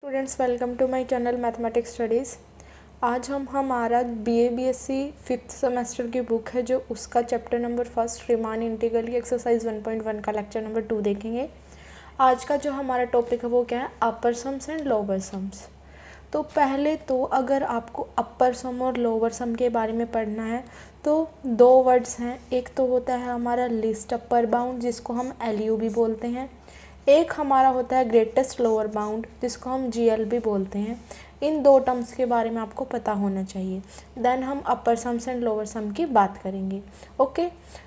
Students, welcome to my channel mathematics studies. आज हम हमारा बीए बीएससी 5th सेमेस्टर की बुक है जो उसका चैप्टर नंबर 1 रीमान इंटीग्रल की एक्सरसाइज 1.1 का लेक्चर नंबर 2 देखेंगे। आज का जो हमारा टॉपिक है वो क्या है, अपर सम्स एंड लोअर सम्स। तो पहले तो अगर आपको अपर सम और लोअर सम के बारे में पढ़ना है तो दो वर्ड्स हैं। एक तो होता है हमारा लिस्ट अपर बाउंड जिसको हम LU भी बोलते हैं, एक हमारा होता है ग्रेटेस्ट लोअर बाउंड जिसको हम GL भी बोलते हैं। इन दो टर्म्स के बारे में आपको पता होना चाहिए, देन हम अपर सम्स एंड लोअर सम की बात करेंगे। ओके,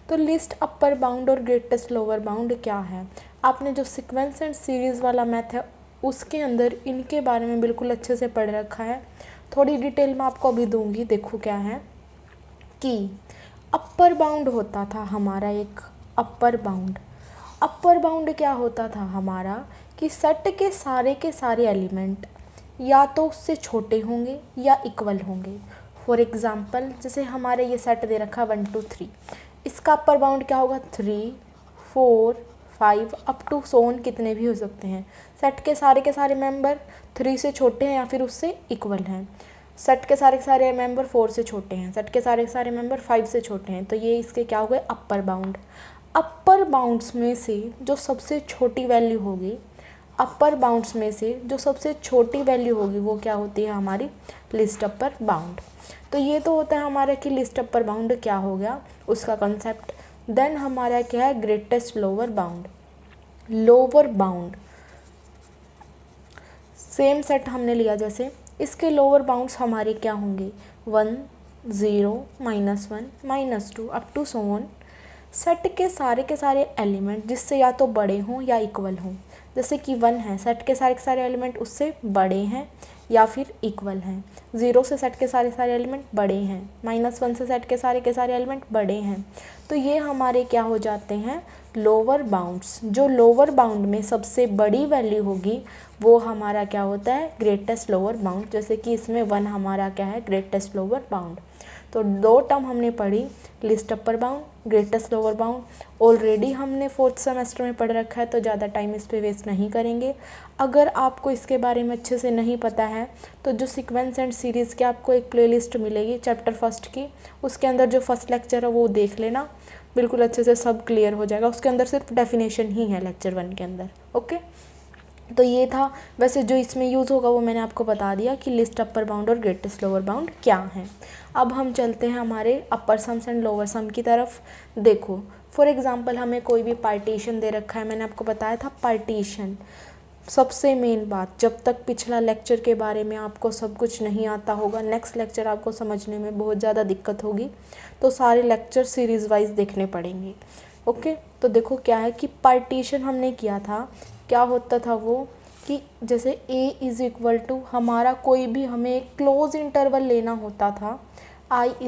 तो लिस्ट अपर बाउंड और ग्रेटेस्ट लोअर बाउंड क्या है, आपने जो सीक्वेंस एंड सीरीज़ वाला मैथ है उसके अंदर इनके बारे में बिल्कुल अच्छे से पढ़ रखा है। थोड़ी डिटेल में आपको अभी दूंगी। देखो क्या है कि अपर बाउंड होता था हमारा एक अपर बाउंड क्या होता था हमारा कि सेट के सारे एलिमेंट या तो उससे छोटे होंगे या इक्वल होंगे। फॉर एग्जांपल जैसे हमारे ये सेट दे रखा 1 2 3, इसका अपर बाउंड क्या होगा 3 4 5 अप टू सोन कितने भी हो सकते हैं। सेट के सारे मेंबर 3 से छोटे हैं या फिर उससे इक्वल हैं। सेट के सारे मेंबर 4 से छोटे हैं, सेट के सारे मेंबर 5 से छोटे हैं। तो ये इसके क्या हो गए, अपर बाउंड। अपर बाउंड्स में से जो सबसे छोटी वैल्यू होगी, अपर बाउंड्स में से जो सबसे छोटी वैल्यू होगी वो क्या होती है, हमारी लिस्ट अपर बाउंड। तो ये तो होता है हमारा कि लिस्ट अपर बाउंड क्या हो गया, उसका कंसेप्ट। देन हमारा क्या है, greatest lower bound. Lower bound same set हमने लिया, जैसे इसके लोअर बाउंड्स हमारे क्या होंगे 1 0 -1 -2 up to so on. Set के सारे एलिमेंट जिससे या तो बड़े हों या इक्वल हों, जैसे कि 1 है, सेट के सारे एलिमेंट उससे बड़े हैं या फिर इक्वल हैं। 0 से सेट के सारे एलिमेंट बड़े हैं, -1 से सेट के सारे एलिमेंट बड़े हैं। तो ये हमारे क्या हो जाते हैं, लोअर बाउंड्स। जो लोअर बाउंड में सबसे बड़ी वैल्यू होगी वो हमारा क्या होता है, ग्रेटेस्ट लोअर बाउंड। जैसे कि इसमें 1 हमारा क्या है, ग्रेटेस्ट लोअर बाउंड। तो दो टर्म हमने पढ़ी, list upper bound, greatest lower bound. Already हमने 4th सेमेस्टर में पढ़ रखा है तो ज़्यादा टाइम इस पे वेस्ट नहीं करेंगे। अगर आपको इसके बारे में अच्छे से नहीं पता है तो जो सीक्वेंस एंड सीरीज़ की आपको एक प्लेलिस्ट मिलेगी चैप्टर 1 की, उसके अंदर जो फर्स्ट लेक्चर है वो देख लेना, बिल्कुल अच्छे से सब क्लियर हो जाएगा। उसके अंदर सिर्फ डेफिनेशन ही है लेक्चर 1 के अंदर। ओके, तो ये था। वैसे जो इसमें यूज़ होगा वो मैंने आपको बता दिया कि लिस्ट अपर बाउंड और ग्रेटेस्ट लोअर बाउंड क्या है। अब हम चलते हैं हमारे अपर सम्स एंड लोअर सम की तरफ। देखो फॉर एग्जांपल हमें कोई भी पार्टीशन दे रखा है, मैंने आपको बताया था पार्टीशन सबसे मेन बात। जब तक पिछला लेक्चर के बारे में आपको सब कुछ नहीं आता होगा, नेक्स्ट लेक्चर आपको समझने में बहुत ज़्यादा दिक्कत होगी, तो सारे लेक्चर सीरीज़ वाइज देखने पड़ेंगे। ओके, तो देखो क्या है कि पार्टीशन हमने किया था, क्या होता था वो कि जैसे A = हमारा कोई भी हमें एक क्लोज इंटरवल लेना होता था I =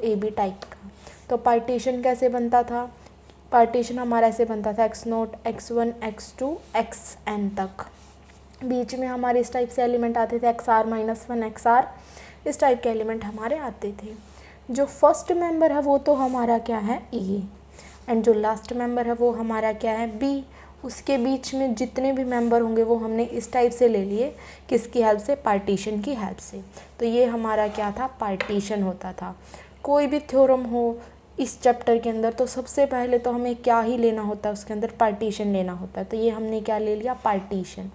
AB टाइप का। तो पार्टीशन कैसे बनता था, पार्टीशन हमारा ऐसे बनता था x0 x1 x2 xn तक। बीच में हमारे इस टाइप से एलिमेंट आते थे xr -1 xr, इस टाइप के एलिमेंट हमारे आते थे। जो फर्स्ट मेंबर है वो तो हमारा क्या है A, एंड जो लास्ट मेंबर है वो हमारा क्या है B। उसके बीच में जितने भी मेंबर होंगे वो हमने इस टाइप से ले लिए, किसकी हेल्प से, पार्टीशन की हेल्प से। तो ये हमारा क्या था, पार्टीशन होता था। कोई भी थ्योरम हो इस चैप्टर के अंदर तो सबसे पहले तो हमें क्या ही लेना होता है, उसके अंदर पार्टीशन लेना होता है। तो ये हमने क्या ले लिया, पार्टीशन।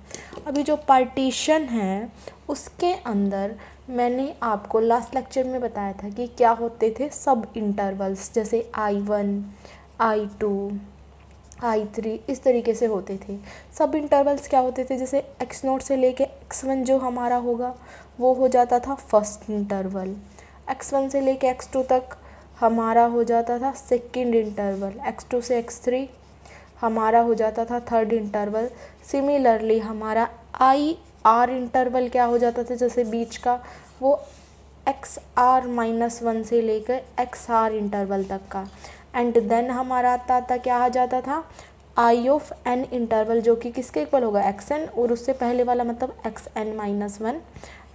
अभी जो पार्टीशन है उसके अंदर मैंने आपको लास्ट लेक्चर में बताया था कि क्या होते थे सब इंटरवल्स, जैसे I1 I2 I3 इस तरीके से होते थे। सब इंटरवल्स क्या होते थे, जैसे x0 से लेके x1 जो हमारा होगा वो हो जाता था फर्स्ट इंटरवल, x1 से लेके x2 तक हमारा हो जाता था सेकंड इंटरवल, x2 से x3 हमारा हो जाता था थर्ड इंटरवल। सिमिलरली हमारा IR इंटरवल क्या हो जाता था, जैसे बीच का वो XR -1 से लेकर XR इंटरवल तक का। एंड देन हमारा आता क्या आ जाता था I(n) इंटरवल, जो कि किसके इक्वल होगा, xn, और उससे पहले वाला मतलब xn -1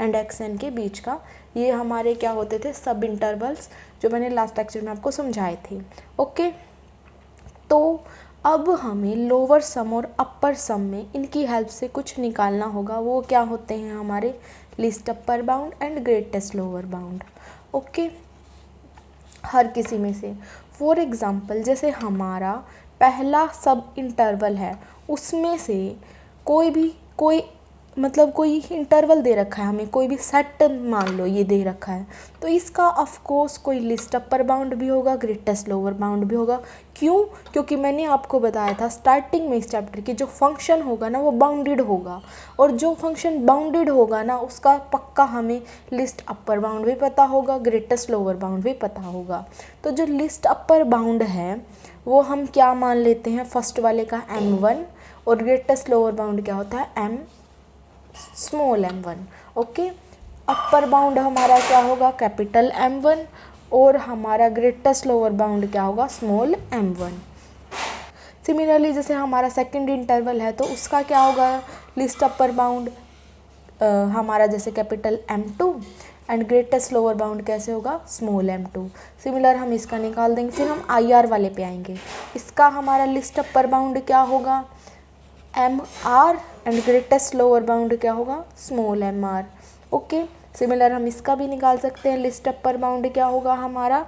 एंड xn के बीच का। ये हमारे क्या होते थे, सब इंटरवल्स, जो मैंने लास्ट लेक्चर में आपको समझाए थे। ओके, तो अब हमें लोअर सम और अपर सम में इनकी हेल्प से कुछ निकालना होगा। वो क्या होते हैं हमारे least upper bound and greatest lower bound. Okay, हर किसी में से फॉर एग्ज़ाम्पल जैसे हमारा पहला सब इंटरवल है, उसमें से कोई इंटरवल दे रखा है हमें, कोई भी सेट मान लो ये दे रखा है, तो इसका ऑफ कोर्स कोई लिस्ट अपर बाउंड भी होगा, ग्रेटेस्ट लोअर बाउंड भी होगा। क्यों? क्योंकि मैंने आपको बताया था स्टार्टिंग में इस चैप्टर की, जो फंक्शन होगा ना वो बाउंडेड होगा, और जो फंक्शन बाउंडेड होगा ना उसका पक्का हमें लिस्ट अपर बाउंड भी पता होगा, ग्रेटेस्ट लोअर बाउंड भी पता होगा। तो जो लिस्ट अपर बाउंड है वो हम क्या मान लेते हैं, फर्स्ट वाले का m1, और ग्रेटेस्ट लोअर बाउंड क्या होता है m small m1। Okay, upper bound हमारा क्या होगा, कैपिटल M1, और हमारा ग्रेटेस्ट लोअर बाउंड क्या होगा, स्मॉल m1। सिमिलरली जैसे हमारा सेकंड इंटरवल है तो उसका क्या होगा लिस्ट अपर बाउंड हमारा जैसे capital M2, and greatest lower bound कैसे होगा, स्मॉल m2। सिमिलर हम इसका निकाल देंगे। फिर हम IR वाले पे आएंगे। इसका हमारा लिस्ट अपर बाउंड क्या होगा, MR, and greatest lower bound क्या होगा, स्मॉल mr। ओके, सिमिलर हम इसका भी निकाल सकते हैं। लिस्ट अपर बाउंड क्या होगा हमारा,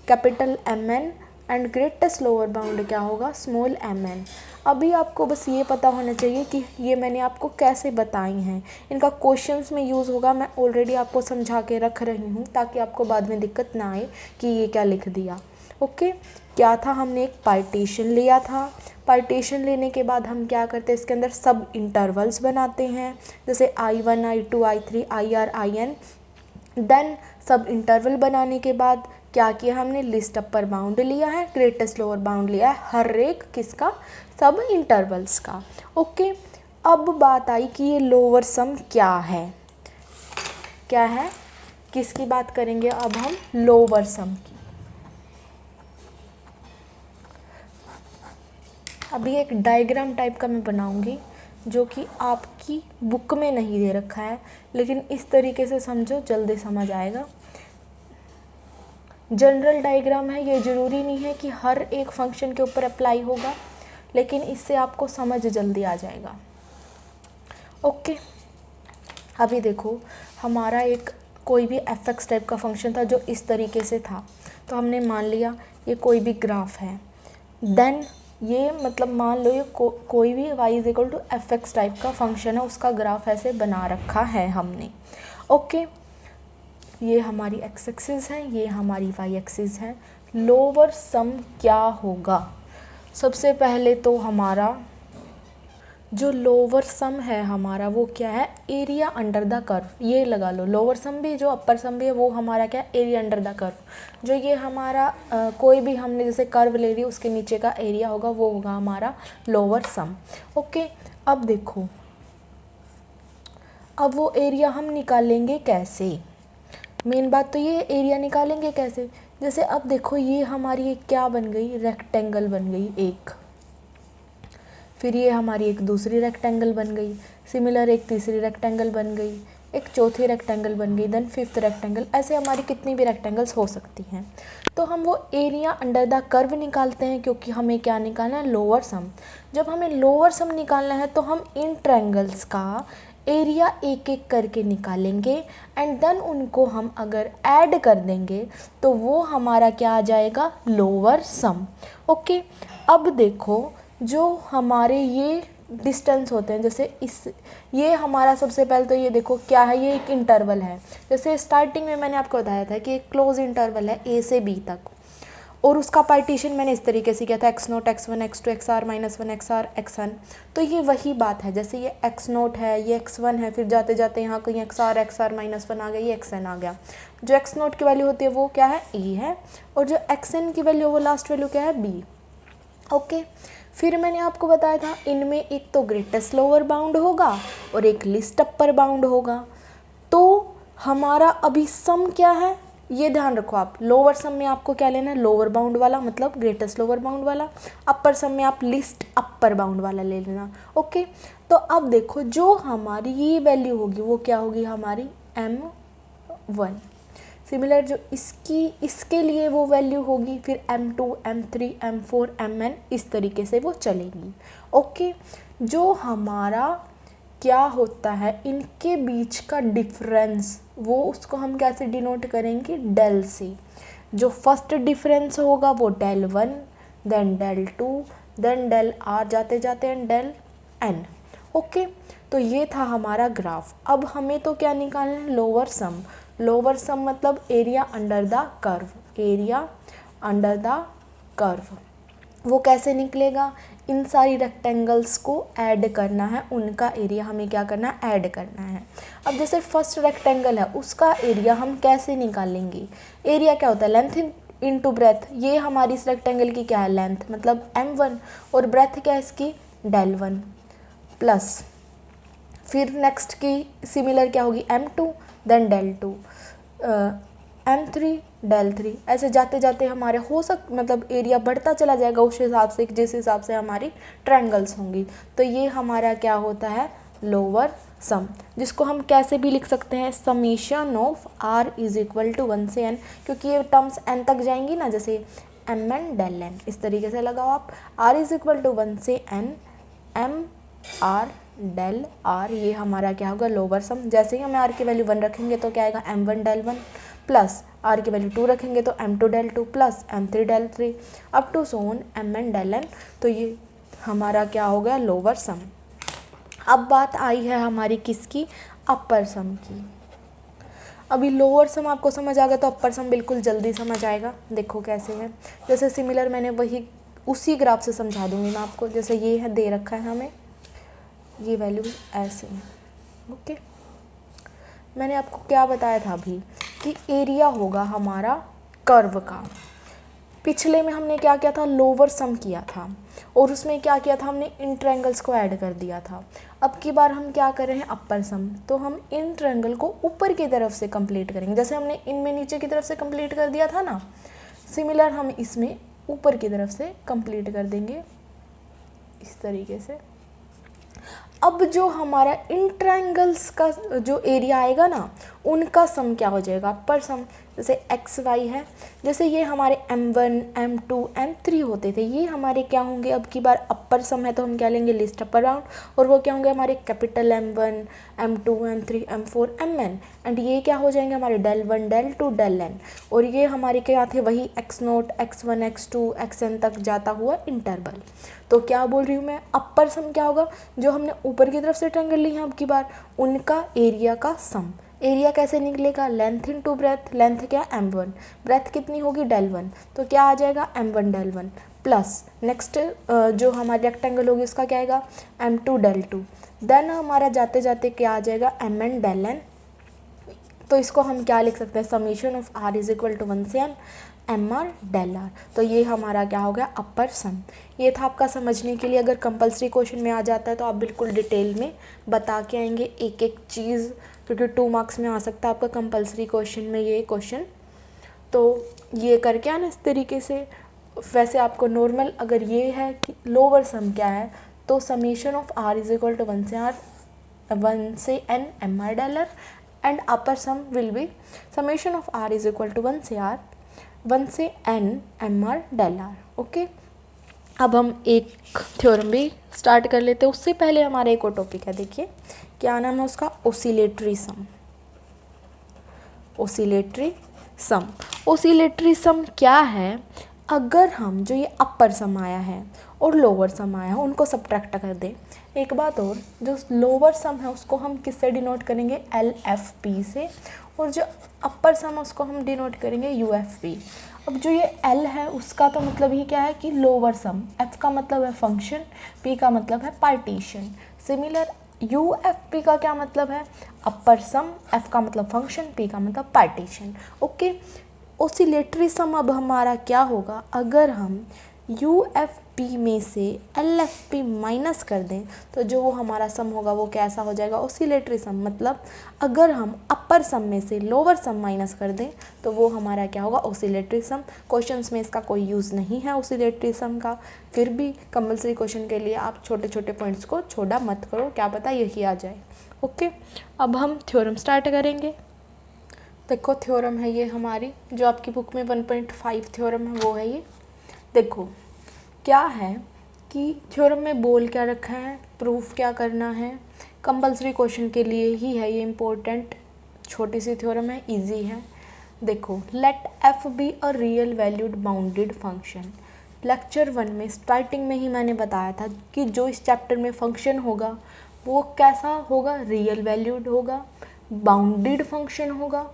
capital MN, and greatest lower bound क्या होगा, स्मॉल mn। अभी आपको बस ये पता होना चाहिए कि ये मैंने आपको कैसे बताई हैं, इनका क्वेश्चंस में यूज़ होगा। मैं ऑलरेडी आपको समझा के रख रही हूँ ताकि आपको बाद में दिक्कत ना आए कि ये क्या लिख दिया। ओके, क्या था, हमने एक पार्टीशन लिया था। पार्टीशन लेने के बाद हम क्या करते हैं, इसके अंदर सब इंटरवल्स बनाते हैं, जैसे I1, I2, I3, IR, IN। Then सब इंटरवल बनाने के बाद क्या किया हमने, लिस्ट अपर बाउंड लिया है, ग्रेटेस्ट लोअर बाउंड लिया है, हर एक किसका, सब इंटरवल्स का। ओके, अब बात आई कि ये लोअर सम क्या है, क्या है, किसकी बात करेंगे अब हम, लोअर सम की। अभी एक डायग्राम टाइप का मैं बनाऊंगी जो कि आपकी बुक में नहीं दे रखा है, लेकिन इस तरीके से समझो जल्दी समझ आएगा। जनरल डायग्राम है, ये ज़रूरी नहीं है कि हर एक फंक्शन के ऊपर अप्लाई होगा, लेकिन इससे आपको समझ जल्दी आ जाएगा। ओके, अभी देखो हमारा एक कोई भी fx टाइप का फंक्शन था जो इस तरीके से था, तो हमने मान लिया ये कोई भी ग्राफ है। देन ये मतलब मान लो ये कोई भी y is equal to fx type का फंक्शन है, उसका ग्राफ ऐसे बना रखा है हमने। ओके, ये हमारी x एक्सिस है, ये हमारी y एक्सिस है। लोअर सम क्या होगा, सबसे पहले तो हमारा जो लोअर सम है हमारा वो क्या है, एरिया अंडर द कर्व। ये लगा लो, लोअर सम भी जो अपर सम भी है वो हमारा क्या है, एरिया अंडर द कर्व। जो ये हमारा कोई भी हमने जैसे कर्व ले ली उसके नीचे का एरिया होगा वो होगा हमारा लोअर सम। ओके, अब देखो, अब वो एरिया हम निकालेंगे कैसे, मेन बात तो ये एरिया निकालेंगे कैसे। जैसे अब देखो ये हमारी एक क्या बन गई, रेक्टेंगल बन गई एक, फिर ये हमारी एक दूसरी रेक्टेंगल बन गई, सिमिलर एक तीसरी रेक्टेंगल बन गई, एक चौथी रेक्टेंगल बन गई, देन फिफ्थ रेक्टेंगल। ऐसे हमारी कितनी भी रेक्टेंगल्स हो सकती हैं। तो हम वो एरिया अंडर द कर्व निकालते हैं, क्योंकि हमें क्या निकालना है, लोअर सम। जब हमें लोअर सम निकालना है तो हम इन ट्रायंगल्स का एरिया एक एक करके निकालेंगे, एंड देन उनको हम अगर ऐड कर देंगे तो वो हमारा क्या आ जाएगा, लोअर सम। ओके, अब देखो जो हमारे ये डिस्टेंस होते हैं, जैसे ये हमारा सबसे पहले तो ये देखो क्या है, ये एक इंटरवल है। जैसे स्टार्टिंग में मैंने आपको बताया था कि एक क्लोज इंटरवल है A से B तक, और उसका पार्टीशन मैंने इस तरीके से किया था, x0, x1, x2, xr, -1, xr, xn। तो ये वही बात है, जैसे ये x0 है, ये x1 है, फिर जाते जाते यहाँ कहीं xr, xr, -1 आ गया, ये xn आ गया। जो x0 की वैल्यू होती है वो क्या है, A है, और जो xn की वैल्यू वो लास्ट वैल्यू क्या है, B। ओके, फिर मैंने आपको बताया था इनमें एक तो ग्रेटेस्ट लोअर बाउंड होगा और एक लिस्ट अपर बाउंड होगा। तो हमारा अभी सम क्या है, ये ध्यान रखो आप, लोअर सम में आपको क्या लेना है, लोअर बाउंड वाला मतलब ग्रेटेस्ट लोअर बाउंड वाला, अपर सम में आप लिस्ट अपर बाउंड वाला ले लेना। ओके, तो अब देखो जो हमारी ये वैल्यू होगी वो क्या होगी, हमारी m1। सिमिलर जो इसके लिए वो वैल्यू होगी, फिर M2, M3, M4, Mn इस तरीके से वो चलेगी। ओके, जो हमारा क्या होता है इनके बीच का डिफरेंस, वो उसको हम कैसे डिनोट करेंगे, डेल से। जो फर्स्ट डिफरेंस होगा वो del1, then del2, then del r जाते जाते हैं del n। ओके, तो ये था हमारा ग्राफ। अब हमें तो क्या निकालना है, लोअर सम। लोअर सम मतलब area under the curve, area under the curve. वो कैसे निकलेगा, इन सारी रेक्टेंगल्स को ऐड करना है, उनका एरिया हमें क्या करना है, ऐड करना है। अब जैसे फर्स्ट रेक्टेंगल है उसका एरिया हम कैसे निकालेंगे, एरिया क्या होता है, लेंथ इनटू ब्रेथ। ये हमारी इस रेक्टेंगल की क्या है, लेंथ मतलब m1, और ब्रेथ क्या है इसकी, del1, प्लस फिर नेक्स्ट की सिमिलर क्या होगी, m2, then del2, m3, del3, ऐसे जाते जाते हमारे मतलब एरिया बढ़ता चला जाएगा उस हिसाब से जिस हिसाब से हमारी ट्रायंगल्स होंगी। तो ये हमारा क्या होता है, लोअर सम, जिसको हम कैसे भी लिख सकते हैं, summation of r is equal to 1 से n, क्योंकि ये टर्म्स n तक जाएंगी ना, जैसे mn del n, इस तरीके से लगाओ आप, r इज इक्वल टू 1 से n m r del r, ये हमारा क्या होगा, लोअर सम। जैसे ही हम r की वैल्यू 1 रखेंगे तो क्या आएगा, m1 del 1, प्लस r की वैल्यू 2 रखेंगे तो m2 del 2, plus m3 del 3, up to so on mn del n। तो ये हमारा क्या हो गया, लोअर सम। अब बात आई है हमारी किसकी, अपर सम की। अभी लोअर सम आपको समझ आ गया तो अपर सम बिल्कुल जल्दी समझ आएगा। देखो कैसे है, जैसे सिमिलर मैंने वही उसी ग्राफ से समझा दूंगी मैं आपको। जैसे ये है, दे रखा है हमें ये वैल्यू ऐसे है। ओके, मैंने आपको क्या बताया था अभी कि एरिया होगा हमारा कर्व का। पिछले में हमने क्या किया था, लोअर सम किया था, और उसमें क्या किया था, हमने इन ट्रायंगल्स को ऐड कर दिया था। अब की बार हम क्या कर रहे हैं, अपर सम, तो हम इन ट्रायंगल को ऊपर की तरफ से कंप्लीट करेंगे। जैसे हमने इनमें नीचे की तरफ से कंप्लीट कर दिया था ना, सिमिलर हम इसमें ऊपर की तरफ से कंप्लीट कर देंगे इस तरीके से। अब जो हमारा इन ट्रायंगल्स का जो एरिया आएगा ना, उनका सम क्या हो जाएगा, अपर सम। जैसे एक्स वाई है, जैसे ये हमारे m1, m2, m3 होते थे, ये हमारे क्या होंगे, अब की बार अपर सम है तो हम क्या लेंगे, लिस्ट अपर बाउंड, और वो क्या होंगे हमारे capital m1, m2, m3, m4, mn, and ये क्या हो जाएंगे हमारे del1, del2, del n, और ये हमारे क्या थे, वही x0, x1, x2, xn तक जाता हुआ इंटरवल। तो क्या बोल रही हूँ मैं, अपर सम क्या होगा, जो हमने ऊपर की तरफ से ट्रायंगल ली है अब की बार, उनका एरिया का सम। एरिया कैसे निकलेगा, लेंथ इनटू ब्रेथ, लेंथ क्या m1, ब्रेथ कितनी होगी del1, तो क्या आ जाएगा m1 del1, प्लस नेक्स्ट जो हमारी रेक्टेंगल होगी उसका क्या आएगा, m2 del2, देन हमारा जाते जाते क्या आ जाएगा, mn del n। तो इसको हम क्या लिख सकते हैं, summation of r is equal to 1 से n mr del r। तो ये हमारा क्या हो गया, अपर सम। ये था आपका समझने के लिए। अगर कंपलसरी क्वेश्चन में आ जाता है तो आप बिल्कुल डिटेल में बता के आएंगे एक एक चीज़, क्योंकि 2 मार्क्स में आ सकता है आपका कंपलसरी क्वेश्चन में ये क्वेश्चन। तो ये करके आना इस तरीके से। वैसे आपको नॉर्मल अगर ये है कि लोअर सम क्या है, तो summation of r is equal to 1 से n mr del r, and upper sum will be summation of r is equal to 1 से n mr del r। Okay, अब हम एक थ्योरम भी स्टार्ट कर लेते हैं। उससे पहले हमारा एक और टॉपिक है, देखिए क्या नाम है उसका, ओसिलेटरी सम। ओसिलेटरी सम, ओसिलेटरी सम क्या है, अगर हम जो ये अपर सम आया है और लोअर सम आया है उनको सब्ट्रैक्ट कर दें। एक बात और, जो लोअर सम है उसको हम किससे डिनोट करेंगे, LFP से, और जो अपर सम है उसको हम डिनोट करेंगे UFP। अब जो ये L है उसका तो मतलब ही क्या है कि लोअर सम, F का मतलब है फंक्शन, P का मतलब है पार्टीशन। सिमिलर UFP का क्या मतलब है, अपर सम, F का मतलब फंक्शन, P का मतलब पार्टीशन। ओके, ओसिलेटरी सम अब हमारा क्या होगा, अगर हम UFP में से LFP माइनस कर दें तो जो वो हमारा सम होगा वो कैसा हो जाएगा, ओसिलेटरी सम। मतलब अगर हम अपर सम में से लोअर सम माइनस कर दें तो वो हमारा क्या होगा, ओसिलेटरी सम। क्वेश्चंस में इसका कोई यूज़ नहीं है ओसिलेटरी सम का, फिर भी कंपलसरी क्वेश्चन के लिए आप छोटे छोटे पॉइंट्स को छोड़ा मत करो, क्या पता यही आ जाए। ओके, अब हम थ्योरम स्टार्ट करेंगे। देखो थ्योरम है ये हमारी, जो आपकी बुक में 1.5 थ्योरम है वो है ये। देखो क्या है कि थ्योरम में बोल क्या रखा है, प्रूफ क्या करना है, कंपल्सरी क्वेश्चन के लिए ही है ये, इम्पोर्टेंट छोटी सी थ्योरम है, इजी है। देखो let F B a real valued bounded function. Lecture 1 में स्टार्टिंग में ही मैंने बताया था कि जो इस चैप्टर में फंक्शन होगा वो कैसा होगा, रियल वैल्यूड होगा, बाउंडेड फंक्शन होगा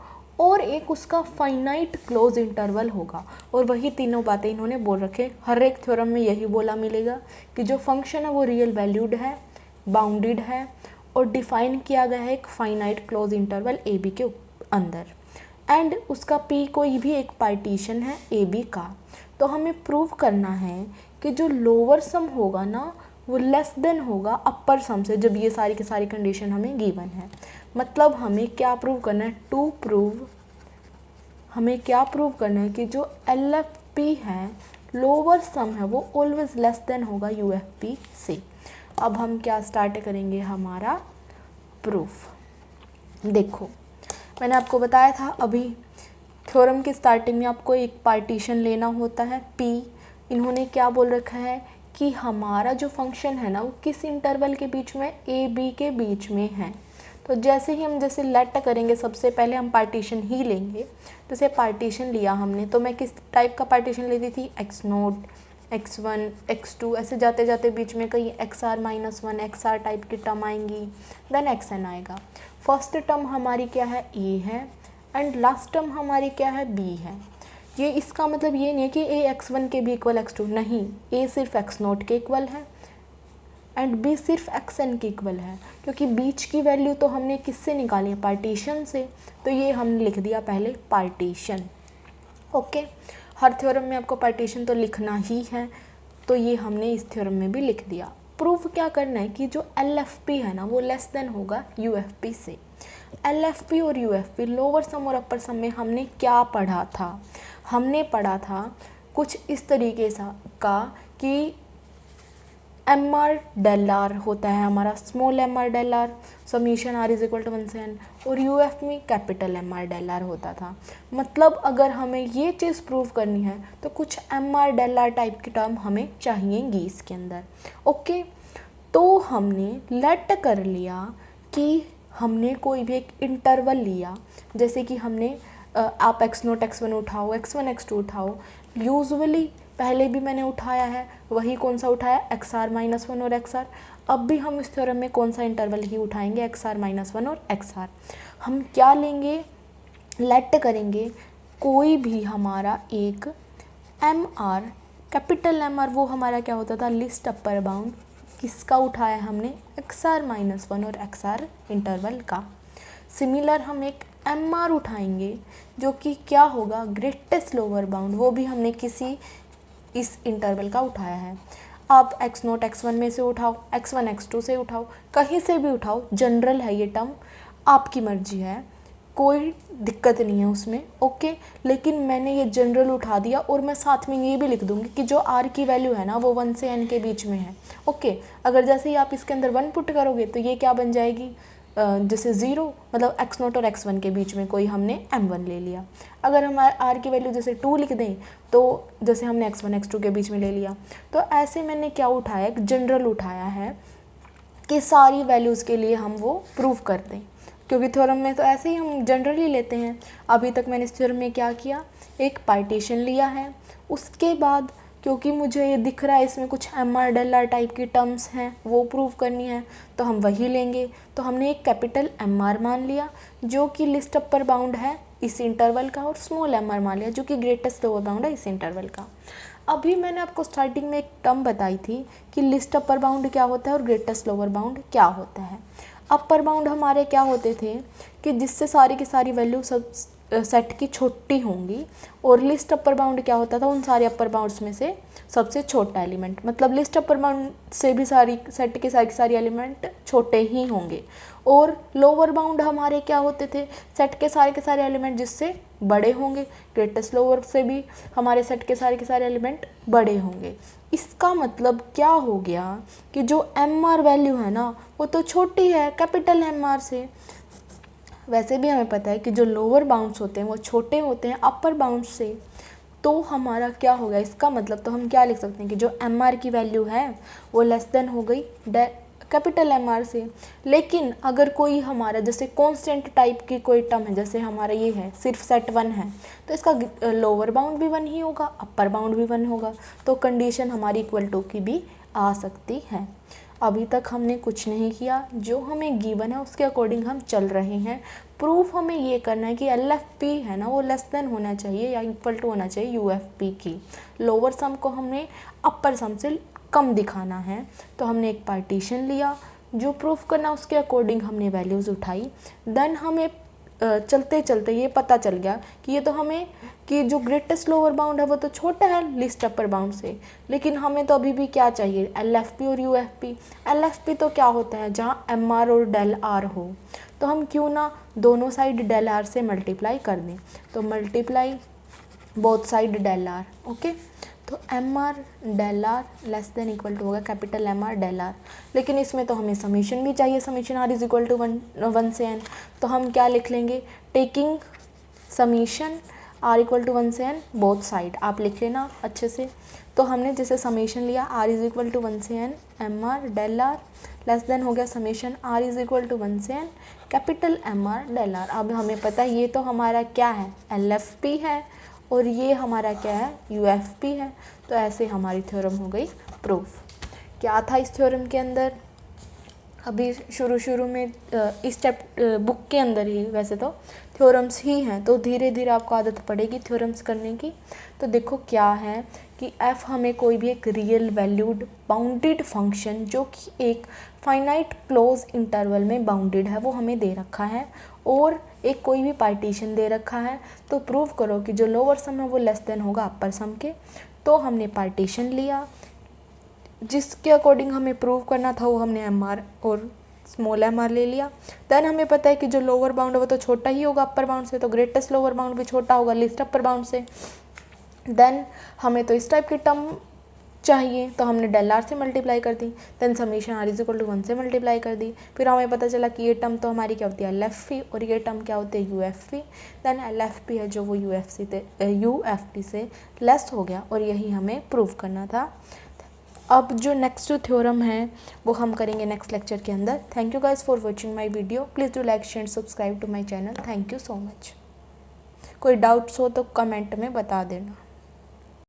और एक उसका फाइनाइट क्लोज इंटरवल होगा। और वही तीनों बातें इन्होंने बोल रखे, हर एक थ्योरम में यही बोला मिलेगा कि जो फंक्शन है वो रियल वैल्यूड है, बाउंडेड है और डिफाइन किया गया है एक finite close interval A B के अंदर, एंड उसका पी कोई भी एक पार्टीशन है ए बी का। तो हमें प्रूव करना है कि जो लोअर सम होगा ना वो लेस देन होगा अपर सम से, जब ये सारी की सारी कंडीशन हमें गिवन है। मतलब हमें क्या प्रूव करना है, हमें क्या प्रूव करना है कि जो एल एफ पी है लोअर सम है वो ऑलवेज लेस देन होगा यू एफ पी से। अब हम क्या स्टार्ट करेंगे, हमारा प्रूफ। देखो मैंने आपको बताया था अभी थ्योरम की स्टार्टिंग में आपको एक पार्टीशन लेना होता है पी। इन्होंने क्या बोल रखा है कि हमारा जो फंक्शन है ना वो किस इंटरवल के बीच में, ए बी के बीच में है। तो जैसे ही हम जैसे लेट करेंगे सबसे पहले हम पार्टीशन ही लेंगे। जैसे पार्टीशन लिया हमने तो मैं किस टाइप का पार्टीशन लेती थी, x0, x1, x2 ऐसे जाते जाते बीच में कहीं xr-1 xr टाइप की टर्म आएंगी, देन xn आएगा। फर्स्ट टर्म हमारी क्या है, a है एंड लास्ट टर्म हमारी क्या है, b है। ये इसका मतलब ये नहीं है कि a x1 के भी इक्वल x2, नहीं, a सिर्फ x0 के इक्वल है एंड b सिर्फ xn के इक्वल है, क्योंकि बीच की वैल्यू तो हमने किससे निकाली है, पार्टीशन से। तो ये हमने लिख दिया पहले पार्टीशन। ओके, हर थ्योरम में आपको पार्टीशन तो लिखना ही है, तो ये हमने इस थ्योरम में भी लिख दिया। प्रूफ क्या करना है कि जो एल एफ पी है ना वो लेस देन होगा यू एफ पी से। एल एफ पी और U F P lower sum और अपर सम में हमने क्या पढ़ा था, हमने पढ़ा था कुछ इस तरीके का कि एम आर डेल आर होता है हमारा, small M R del R summation R is equal to 1 से n, और यू एफ में capital M R del R होता था। मतलब अगर हमें ये चीज़ प्रूव करनी है तो कुछ M R del R type की टर्म हमें चाहिएगी इसके अंदर। ओके, तो हमने लेट कर लिया कि हमने कोई भी एक इंटरवल लिया, जैसे कि हमने आप x0 x1 उठाओ, x1 x2 उठाओ, यूजुअली पहले भी मैंने उठाया है, वही कौन सा उठाया, xr-1 और xr। अब भी हम इस थ्योरम में कौन सा इंटरवल ही उठाएंगे, xr-1 और xr। हम क्या लेंगे, लेट करेंगे कोई भी हमारा एक mr, कैपिटल mr, वो हमारा क्या होता था, लिस्ट अपर बाउंड। किसका उठाया हमने, xr-1 और xr इंटरवल का। सिमिलर हम एक mr उठाएंगे जो कि क्या होगा, ग्रेटेस्ट लोअर बाउंड, वो भी हमने किसी इस इंटरवल का उठाया है। आप x0 x1 में से उठाओ, x1 x2 से उठाओ, कहीं से भी उठाओ, जनरल है ये टर्म, आपकी मर्जी है, कोई दिक्कत नहीं है उसमें। ओके, लेकिन मैंने ये जनरल उठा दिया और मैं साथ में ये भी लिख दूंगी कि जो r की वैल्यू है ना वो 1 से n के बीच में है। ओके, अगर जैसे ही आप इसके अंदर 1 पुट करोगे तो ये क्या बन जाएगी, जैसे 0, मतलब x0 और x1 के बीच में कोई हमने m1 ले लिया। अगर हम r की वैल्यू जैसे 2 लिख दें तो जैसे हमने x1 x2 के बीच में ले लिया। तो ऐसे मैंने क्या उठाया, एक जनरल उठाया है कि सारी वैल्यूज़ के लिए हम वो प्रूव कर दें, क्योंकि थ्योरम में तो ऐसे ही हम जनरली लेते हैं। अभी तक मैंने इस थ्योरम में क्या किया, एक पार्टीशन लिया है, उसके बाद क्योंकि मुझे ये दिख रहा है इसमें कुछ M R del R type की टर्म्स हैं वो प्रूव करनी है, तो हम वही लेंगे। तो हमने एक कैपिटल एम आर मान लिया जो कि लिस्ट अपर बाउंड है इस इंटरवल का, और स्मॉल एम आर मान लिया जो कि ग्रेटेस्ट लोअर बाउंड है इस इंटरवल का। अभी मैंने आपको स्टार्टिंग में एक टर्म बताई थी कि लिस्ट अपर बाउंड क्या होता है और ग्रेटेस्ट लोअर बाउंड क्या होता है। अपर बाउंड हमारे क्या होते थे कि जिससे सारी की सारी वैल्यू सब सेट की छोटी होंगी, और लिस्ट अपर बाउंड क्या होता था, उन सारे अपर बाउंड्स में से सबसे छोटा एलिमेंट, मतलब लिस्ट अपर बाउंड से भी सारी सेट के सारी एलिमेंट छोटे ही होंगे। और लोअर बाउंड हमारे क्या होते थे, सेट के सारे एलिमेंट जिससे बड़े होंगे, ग्रेटेस्ट लोअर से भी हमारे सेट के सारे एलिमेंट बड़े होंगे। इसका मतलब क्या हो गया कि जो एम आर वैल्यू है ना वो तो छोटी है कैपिटल एम आर से, वैसे भी हमें पता है कि जो लोअर बाउंड्स होते हैं वो छोटे होते हैं अपर बाउंड से, तो हमारा क्या होगा, इसका मतलब तो हम क्या लिख सकते हैं कि जो एम आर की वैल्यू है वो लेस देन हो गई कैपिटल एम आर से। लेकिन अगर कोई हमारा जैसे कांस्टेंट टाइप की कोई टर्म है, जैसे हमारा ये है सिर्फ सेट 1 है, तो इसका लोअर बाउंड भी 1 ही होगा, अपर बाउंड भी 1 होगा, तो कंडीशन हमारी इक्वल टू की भी आ सकती है। अभी तक हमने कुछ नहीं किया, जो हमें गिवन है उसके अकॉर्डिंग हम चल रहे हैं। प्रूफ हमें ये करना है कि एल एफ पी है ना वो लेस देन होना चाहिए या इक्वल टू होना चाहिए यू एफ पी की। लोअर सम को हमने अपर सम से कम दिखाना है, तो हमने एक पार्टीशन लिया, जो प्रूफ करना उसके अकॉर्डिंग हमने वैल्यूज़ उठाई। देन हमें चलते चलते ये पता चल गया कि ये तो हमें कि जो ग्रेटेस्ट लोअर बाउंड है वो तो छोटा है लिस्ट अपर बाउंड से, लेकिन हमें तो अभी भी क्या चाहिए, एल एफ पी और U F P. L F P तो क्या होता है, जहाँ एम आर और डेल आर हो, तो हम क्यों ना दोनों साइड डेल आर से मल्टीप्लाई कर दें, तो multiply both side del R. Okay, तो M R del R less than equal to होगा capital M R del R. लेकिन इसमें तो हमें समीशन भी चाहिए, summation R is equal to 1 से एन, तो हम क्या लिख लेंगे, taking summation R equal to 1 से एन बोथ साइड, आप लिख लेना अच्छे से। तो हमने जैसे समीशन लिया आर इज इक्वल टू 1 से N M R del R less than हो गया summation R is equal to 1 से N capital M R del R. अब हमें पता है ये तो हमारा क्या है, एल एफ पी है, और ये हमारा क्या है, यू एफ पी है। तो ऐसे हमारी थ्योरम हो गई प्रूफ। क्या था इस थ्योरम के अंदर, अभी शुरू में इस बुक के अंदर ही वैसे तो थ्योरम्स ही हैं, तो धीरे धीरे आपको आदत पड़ेगी थ्योरम्स करने की। तो देखो क्या है कि f हमें कोई भी एक रियल वैल्यूड बाउंडेड फंक्शन जो कि एक फाइनाइट क्लोज इंटरवल में बाउंडेड है वो हमें दे रखा है, और एक कोई भी पार्टीशन दे रखा है। तो प्रूव करो कि जो लोअर सम है वो लेस देन होगा अपर सम के। तो हमने पार्टीशन लिया, जिसके अकॉर्डिंग हमें प्रूव करना था वो हमने एम आर और स्मॉल एम आर ले लिया। देन हमें पता है कि जो लोअर बाउंड है वो तो छोटा ही होगा अपर बाउंड से, तो ग्रेटेस्ट लोअर बाउंड भी छोटा होगा लिस्ट अपर बाउंड से। देन हमें तो इस टाइप की टर्म चाहिए, तो हमने डेल आर से मल्टीप्लाई कर दी, then summation R is equal to 1 से मल्टीप्लाई कर दी। फिर हमें पता चला कि ये टर्म तो हमारी क्या होती है, एल एफ पी, और ये टर्म क्या होती है, U F P. Then L F P है जो वो यू एफ पी से लेस हो गया, और यही हमें प्रूव करना था। अब जो नेक्स्ट जो थ्योरम है वो हम करेंगे नेक्स्ट लेक्चर के अंदर। Thank you guys for watching my video, please do like share subscribe to my channel. Thank you so much. कोई डाउट्स हो तो कमेंट में बता देना।